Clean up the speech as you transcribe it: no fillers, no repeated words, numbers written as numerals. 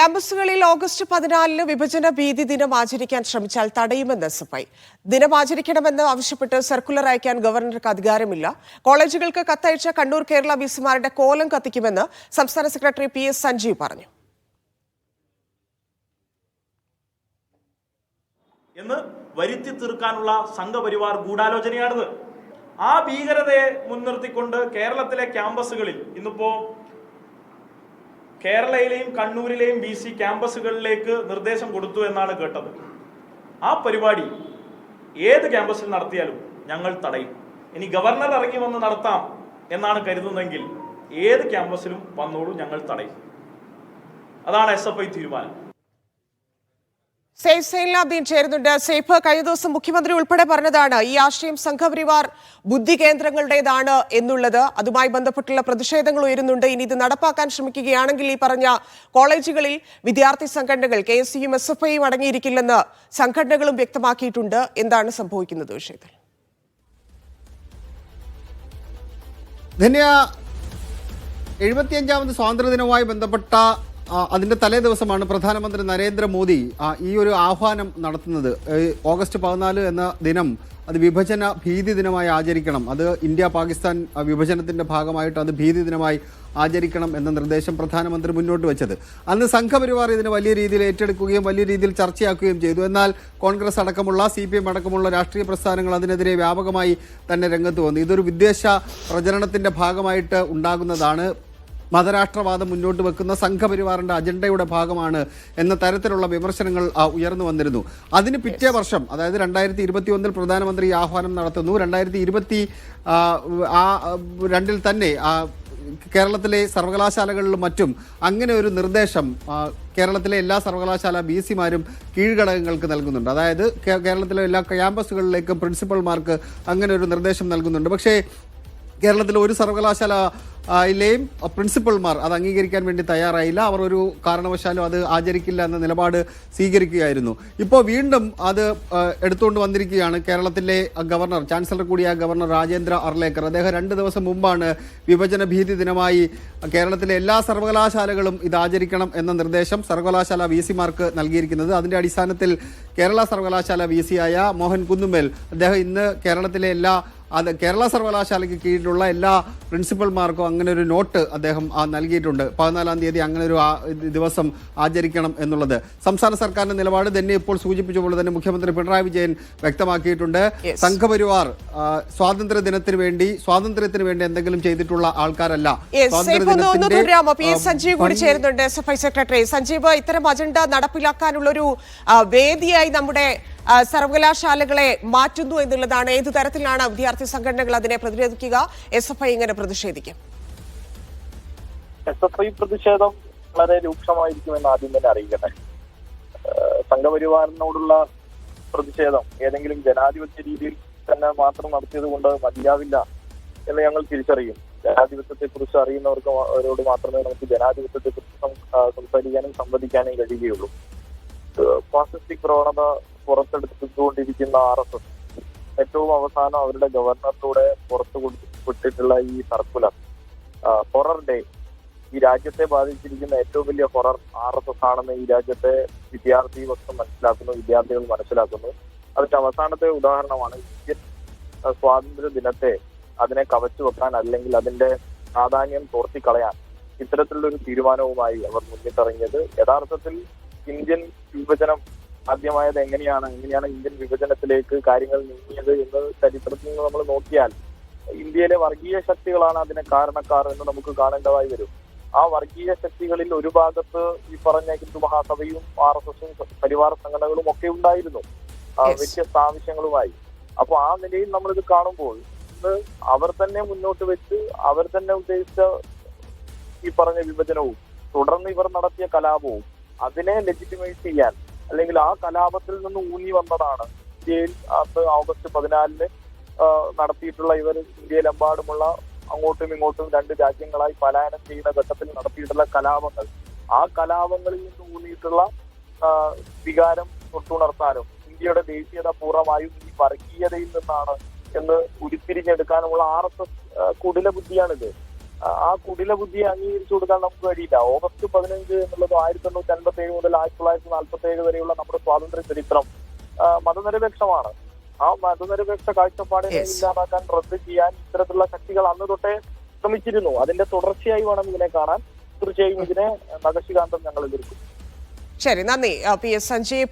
ക്യാമ്പസുകളിൽ ഓഗസ്റ്റ് 14 വിഭജന ഭീതി ദിനം ആചരിക്കാൻ ശ്രമിച്ചാൽ തടയുമെന്ന് എസ്എഫ്ഐ. ദിനം ആചരിക്കണമെന്ന് ആവശ്യപ്പെട്ട് സർക്കുലർ അയക്കാൻ ഗവർണർക്ക് അധികാരമില്ല. കോളേജുകൾക്ക് കത്തയച്ച കണ്ണൂർ കേരള വിസിമാരുടെ കോലം കത്തിക്കുമെന്ന് സംസ്ഥാന സെക്രട്ടറി PS സഞ്ജീവ് പറഞ്ഞു. എന്ന് വരുത്തി തീർക്കാനുള്ള സംഘപരിവാർ ഗൂഢാലോചനയാണിത്. ആ ഭീകരതയെ മുൻനിർത്തിക്കൊണ്ട് കേരളത്തിലെ ക്യാമ്പസുകളിൽ ഇന്നിപ്പോ കേരളയിലെയും കണ്ണൂരിലെയും BC ക്യാമ്പസുകളിലേക്ക് നിർദ്ദേശം കൊടുത്തു എന്നാണ് കേട്ടത്. ആ പരിപാടി ഏത് ക്യാമ്പസിൽ നടത്തിയാലും ഞങ്ങൾ തടയും. ഇനി ഗവർണർ ഇറങ്ങി വന്ന് നടത്താം എന്നാണ് കരുതുന്നതെങ്കിൽ ഏത് ക്യാമ്പസിലും വന്നോളൂ, ഞങ്ങൾ തടയും. അതാണ് SFI തീരുമാനം. സേഫ് സൈൻലാബ്ദീൻ ചേരുന്നുണ്ട്. സേഫ്, കഴിഞ്ഞ ദിവസം മുഖ്യമന്ത്രി ഉൾപ്പെടെ പറഞ്ഞതാണ് ഈ ആശയം സംഘപരിവാർ ബുദ്ധി കേന്ദ്രങ്ങളുടേതാണ് എന്നുള്ളത്. അതുമായി ബന്ധപ്പെട്ടുള്ള പ്രതിഷേധങ്ങൾ ഉയരുന്നുണ്ട്. ഇനി ഇത് നടപ്പാക്കാൻ ശ്രമിക്കുകയാണെങ്കിൽ ഈ പറഞ്ഞ കോളേജുകളിൽ വിദ്യാർത്ഥി സംഘടനകൾ KSUയും SFIയും അടങ്ങിയിരിക്കില്ലെന്ന് സംഘടനകളും വ്യക്തമാക്കിയിട്ടുണ്ട്. എന്താണ് സംഭവിക്കുന്നത് വിഷയത്തിൽ? ധന്യ, 75ാമത് സ്വാതന്ത്ര്യദിനവുമായി ബന്ധപ്പെട്ട അതിൻ്റെ തലേ ദിവസമാണ് പ്രധാനമന്ത്രി നരേന്ദ്രമോദി ഈ ഒരു ആഹ്വാനം നടത്തുന്നത്. ഓഗസ്റ്റ് 14 എന്ന ദിനം അത് വിഭജന ഭീതി ദിനമായി ആചരിക്കണം, അത് ഇന്ത്യ പാകിസ്ഥാൻ വിഭജനത്തിൻ്റെ ഭാഗമായിട്ട് അത് ഭീതി ദിനമായി ആചരിക്കണം എന്ന നിർദ്ദേശം പ്രധാനമന്ത്രി മുന്നോട്ട് വെച്ചത്. അന്ന് സംഘപരിവാർ ഇതിന് വലിയ രീതിയിൽ ഏറ്റെടുക്കുകയും വലിയ രീതിയിൽ ചർച്ചയാക്കുകയും ചെയ്തു. എന്നാൽ കോൺഗ്രസ് അടക്കമുള്ള CPM അടക്കമുള്ള രാഷ്ട്രീയ പ്രസ്ഥാനങ്ങൾ അതിനെതിരെ വ്യാപകമായി തന്നെ രംഗത്ത് വന്നു. ഇതൊരു വിദ്വേഷ പ്രചരണത്തിൻ്റെ ഭാഗമായിട്ട് ഉണ്ടാകുന്നതാണ്, മതരാഷ്ട്രവാദം മുന്നോട്ട് വെക്കുന്ന സംഘപരിവാറിന്റെ അജണ്ടയുടെ ഭാഗമാണ് എന്ന തരത്തിലുള്ള വിമർശനങ്ങൾ ഉയർന്നു വന്നിരുന്നു. അതിന് പിറ്റേ വർഷം, അതായത് 2021 പ്രധാനമന്ത്രി ആഹ്വാനം നടത്തുന്നു. 2022 തന്നെ കേരളത്തിലെ സർവകലാശാലകളിലും മറ്റും അങ്ങനെ ഒരു നിർദ്ദേശം കേരളത്തിലെ എല്ലാ സർവകലാശാല BCമാരും കീഴ്ഘടകങ്ങൾക്ക് നൽകുന്നുണ്ട്. അതായത് കേരളത്തിലെ എല്ലാ ക്യാമ്പസുകളിലേക്കും പ്രിൻസിപ്പൽമാർക്ക് അങ്ങനെ ഒരു നിർദ്ദേശം നൽകുന്നുണ്ട്. പക്ഷേ കേരളത്തിലെ ഒരു സർവകലാശാലയിലെയും പ്രിൻസിപ്പൽമാർ അത് അംഗീകരിക്കാൻ വേണ്ടി തയ്യാറായില്ല. അവർ ഒരു കാരണവശാലും അത് ആചരിക്കില്ല എന്ന നിലപാട് സ്വീകരിക്കുകയായിരുന്നു. ഇപ്പോൾ വീണ്ടും അത് എടുത്തുകൊണ്ട് വന്നിരിക്കുകയാണ് കേരളത്തിലെ ഗവർണർ, ചാൻസലർ കൂടിയായ ഗവർണർ രാജേന്ദ്ര അർലേക്കർ. അദ്ദേഹം 2 ദിവസം മുമ്പാണ് വിഭജന ഭീതി ദിനമായി കേരളത്തിലെ എല്ലാ സർവകലാശാലകളും ഇത് ആചരിക്കണം എന്ന നിർദ്ദേശം സർവകലാശാല VCമാർക്ക് നൽകിയിരിക്കുന്നത്. അതിൻ്റെ അടിസ്ഥാനത്തിൽ കേരള സർവകലാശാല VCയായ മോഹൻ കുന്നുമേൽ അദ്ദേഹം ഇന്ന് കേരളത്തിലെ കേരള സർവകലാശാലയ്ക്ക് കീഴിലുള്ള എല്ലാ പ്രിൻസിപ്പൽമാർക്കും അങ്ങനെ ഒരു നോട്ട് അദ്ദേഹം നൽകിയിട്ടുണ്ട്. 14-ാം തീയതി അങ്ങനെ ഒരു ദിവസം ആചരിക്കണം എന്നുള്ളത്. സംസ്ഥാന സർക്കാരിന്റെ നിലപാട് തന്നെ ഇപ്പോൾ സൂചിപ്പിച്ചപ്പോൾ തന്നെ മുഖ്യമന്ത്രി പിണറായി വിജയൻ വ്യക്തമാക്കിയിട്ടുണ്ട്. സംഘപരിവാർ സ്വാതന്ത്ര്യത്തിന് വേണ്ടി എന്തെങ്കിലും ചെയ്തിട്ടുള്ള ആൾക്കാരല്ല. സഞ്ജീവ് കൂടി ചേരുന്നുണ്ട്, SFI സെക്രട്ടറി. സഞ്ജീവ്, ഇത്തരം അജണ്ട നടപ്പിലാക്കാനുള്ളൊരു വേദിയായി നമ്മുടെ സർവകലാശാലകളെ മാറ്റുന്നു എന്നുള്ളതാണ്. ഏതു തരത്തിലാണ് വിദ്യാർത്ഥി സംഘടനകൾ അതിനെ പ്രതിരോധിക്കുക? SFI എങ്ങനെ പ്രതിഷേധിക്കും? SFI പ്രതിഷേധം വളരെ രൂക്ഷമായിരിക്കുമെന്ന് ആദ്യം തന്നെ അറിയിക്കട്ടെ. സംഘപരിവാറിനോടുള്ള പ്രതിഷേധം ഏതെങ്കിലും ജനാധിപത്യ രീതിയിൽ തന്നെ മാത്രം നടത്തിയത് കൊണ്ട് മതിയാവില്ല എന്ന് ഞങ്ങൾ തിരിച്ചറിയും. ജനാധിപത്യത്തെ കുറിച്ച് അറിയുന്നവരോട് മാത്രമേ നമുക്ക് ജനാധിപത്യത്തെ കുറിച്ച് സംസാരിക്കാനും സംവദിക്കാനും കഴിയുകയുള്ളൂ. ഫാസിസ്റ്റിക് പ്രവണത പുറത്തെടുത്തുകൊണ്ടിരിക്കുന്ന RSS ഏറ്റവും അവസാനം അവരുടെ ഗവർണറിലൂടെ പുറത്തു വിട്ടിട്ടുള്ള ഈ സർക്കുലർ ഹൊറർ ഡേ, ഈ രാജ്യത്തെ ബാധിച്ചിരിക്കുന്ന ഏറ്റവും വലിയ ഹൊറർ RSS ആണെന്ന് ഈ രാജ്യത്തെ വിദ്യാർത്ഥികൾ മനസ്സിലാക്കുന്നു. അതിന്റെ അവസാനത്തെ ഉദാഹരണമാണ് ഇന്ത്യൻ സ്വാതന്ത്ര്യ ദിനത്തെ അതിനെ കവച്ചു വെക്കാൻ അല്ലെങ്കിൽ അതിന്റെ പ്രാധാന്യം തോർത്തിക്കളയാൻ ഇത്തരത്തിലുള്ളൊരു തീരുമാനവുമായി അവർ മുന്നിട്ടിറങ്ങിയത്. യഥാർത്ഥത്തിൽ ഇന്ത്യൻ വിഭജനം ആദ്യമായത് എങ്ങനെയാണ് ഇന്ത്യൻ വിഭജനത്തിലേക്ക് കാര്യങ്ങൾ നീങ്ങിയത് എന്ന് ചരിത്രത്തിൽ നിന്ന് നമ്മൾ നോക്കിയാൽ ഇന്ത്യയിലെ വർഗീയ ശക്തികളാണ് അതിന് കാരണക്കാർ എന്ന് നമുക്ക് കാണേണ്ടതായി വരും. ആ വർഗീയ ശക്തികളിൽ ഒരു ഭാഗത്ത് ഈ പറഞ്ഞ ഹിന്ദു മഹാസഭയും RSSഉം പരിവാർ സംഘടനകളും ഒക്കെ ഉണ്ടായിരുന്നു, വ്യത്യസ്ത ആവശ്യങ്ങളുമായി. അപ്പൊ ആ നിലയിൽ നമ്മളിത് കാണുമ്പോൾ ഇന്ന് അവർ തന്നെ മുന്നോട്ട് വെച്ച് അവർ തന്നെ ഉദ്ദേശിച്ച ഈ പറഞ്ഞ വിഭജനവും തുടർന്ന് ഇവർ നടത്തിയ കലാപവും അതിനെ ലെജിറ്റിമൈസ് ചെയ്യാൻ അല്ലെങ്കിൽ ആ കലാപത്തിൽ നിന്ന് ഊന്നി വന്നതാണ് ഇന്ത്യയിൽ ഓഗസ്റ്റ് 14 നടത്തിയിട്ടുള്ള ഇവർ ഇന്ത്യയിലെമ്പാടുമുള്ള അങ്ങോട്ടും ഇങ്ങോട്ടും 2 രാജ്യങ്ങളായി പലായനം ചെയ്യുന്ന ഘട്ടത്തിൽ നടത്തിയിട്ടുള്ള കലാപങ്ങൾ. ആ കലാപങ്ങളിൽ നിന്ന് ഊന്നിയിട്ടുള്ള വികാരം തൊട്ടുണർത്താനും ഇന്ത്യയുടെ ദേശീയത പൂർണ്ണമായും ഈ വർഗീയതയിൽ നിന്നാണ് എന്ന് ഉരുത്തിരിഞ്ഞെടുക്കാനുമുള്ള RSS കുടില ബുദ്ധിയാണിത്. ആ കുടില ബുദ്ധിയെ അംഗീകരിച്ചു കൊടുക്കാൻ നമുക്ക് കഴിയില്ല. ഓഗസ്റ്റ് 15 എന്നുള്ളത് 1857 മുതൽ 1947 വരെയുള്ള നമ്മുടെ സ്വാതന്ത്ര്യ ചരിത്രം മതനിരപേക്ഷമാണ്. ആ മതനിരപേക്ഷ കാഴ്ചപ്പാടിനെ ഇല്ലാതാക്കാൻ, റദ്ദ് ചെയ്യാൻ ഇത്തരത്തിലുള്ള ശക്തികൾ അന്ന് തൊട്ടേ ശ്രമിച്ചിരുന്നു. അതിന്റെ തുടർച്ചയായി വേണം ഇതിനെ കാണാൻ. തീർച്ചയായും ഇതിനെ നഖശികാന്തം ഞങ്ങൾ എതിർക്കും. ശരി, നന്ദി. P S Sanjay.